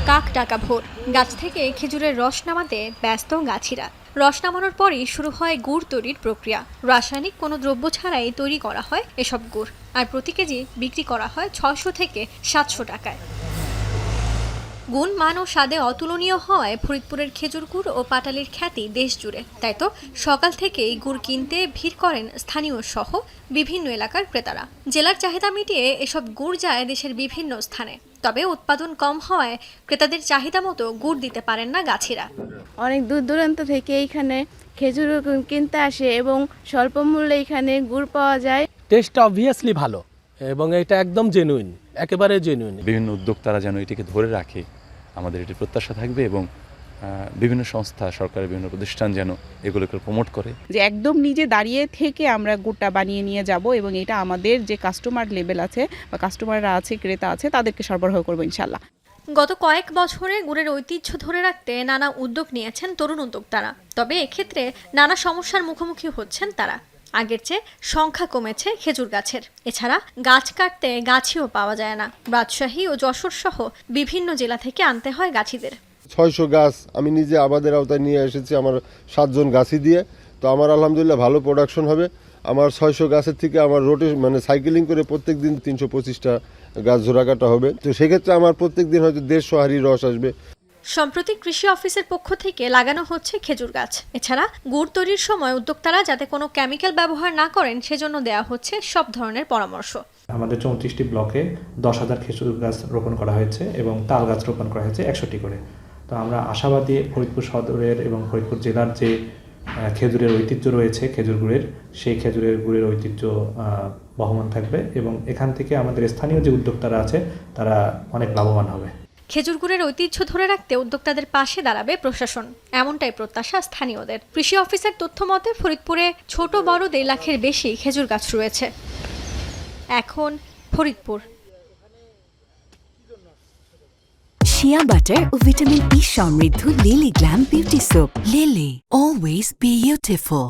কাক ডাকা ভোর, গাছ থেকে খেজুরের রস নামাতে ব্যস্ত গাছিরা। রস নামানোর পরই শুরু হয় গুড় তৈরির প্রক্রিয়া। রাসায়নিক কোনো দ্রব্য ছাড়াই তৈরি করা হয় এসব গুড়, আর প্রতি কেজি বিক্রি করা হয় 600 থেকে 700 টাকায়। গুণ মান ও স্বাদে অতুলনীয় হওয়ায় ফরিদপুরের খেজুর গুড় ও পাটালির খ্যাতি দেশ জুড়ে। তাই তো সকাল থেকেই গুড় কিনতে ভিড় করেন স্থানীয় সহ বিভিন্ন এলাকার ক্রেতারা। জেলার চাহিদা মিটিয়ে এসব গুড় যায় দেশের বিভিন্ন স্থানে। তবে উৎপাদন কম হওয়ায় ক্রেতাদের চাহিদা মতো গুড় দিতে পারেন না গাছিরা। অনেক দূর দূরান্ত থেকে এইখানে খেজুর কিনতে আসে এবং স্বল্প মূল্যে এখানে গুড় পাওয়া যায়। টেস্টটা অবভিয়াসলি ভালো এবং এটা একদম জেনুইন, একেবারে জেনুইন। বিভিন্ন উদ্যোক্তারা যেন এটিকে ধরে রাখে, আমাদের এটি প্রত্যাশা থাকবে এবং বিভিন্ন সংস্থা, সরকারের বিভিন্ন প্রতিষ্ঠান যেন এগুলোকে প্রমোট করে। যে একদম নিজে দাঁড়িয়ে থেকে আমরা গুড়টা বানিয়ে নিয়ে যাব এবং এটা আমাদের যে কাস্টমার লেভেল আছে বা কাস্টমাররা আছে, ক্রেতা আছে, তাদেরকে সরবরাহ করবো ইনশাল্লাহ। গত কয়েক বছরে গুড়ের ঐতিহ্য ধরে রাখতে নানা উদ্যোগ নিয়েছেন তরুণ উদ্যোক্তারা। তবে এক্ষেত্রে নানা সমস্যার মুখোমুখি হচ্ছেন তারা। আগের চেয়ে সংখ্যা কমেছে খেজুর গাছের। এছাড়া গাছ কাটতে গাছিও পাওয়া যায় না। রাজশাহী ও যশোর সহ বিভিন্ন জেলা থেকে আনতে হয় গাছিদের। 600 গাছ আমি নিজে আবাদের আওতায় নিয়ে এসেছি আমার 7 জন গাছি দিয়ে। তো আমার আলহামদুলিল্লাহ ভালো প্রোডাকশন হবে। আমার 600 গাছের থেকে আমার সাইকেলিং করে প্রত্যেক দিন 325টা গাছ ঝোড়া কাটা হবে। তো সেক্ষেত্রে আমার প্রত্যেক দিন হয়তো 150 হাঁড়ি রস আসবে। সম্প্রতি কৃষি অফিসের পক্ষ থেকে লাগানো হচ্ছে খেজুর গাছ। এছাড়া গুড় তৈরির সময় উদ্যোক্তারা যাতে কোনো কেমিক্যাল ব্যবহার না করেন সেজন্য দেওয়া হচ্ছে সব ধরনের পরামর্শ। আমাদের 34টি ব্লকে 10,000 খেজুর গাছ রোপণ করা হয়েছে এবং তাল গাছ রোপণ করা হয়েছে 100টি করে। তো আমরা আশাবাদী ফরিদপুর সদরের এবং ফরিদপুর জেলার যে খেজুরের ঐতিহ্য রয়েছে, খেজুর গুড়ের, সেই খেজুরের গুড়ের ঐতিহ্য বহমান থাকবে এবং এখান থেকে আমাদের স্থানীয় যে উদ্যোক্তারা আছে তারা অনেক লাভবান হবে। খেজুর গুড়ের ঐতিহ্য ধরে রাখতে উদ্যোক্তাদের পাশে দাঁড়াবে প্রশাসন, এমনটাই প্রত্যাশা স্থানীয়দের। কৃষি অফিসের তথ্য মতে ফরিদপুরে ছোট বড় 1.5 লাখের বেশি খেজুর গাছ রয়েছে। এখন ফরিদপুর। শিয়া বাটার ও ভিটামিন ই সমৃদ্ধ lily glam beauty soap. Lily, always beautiful.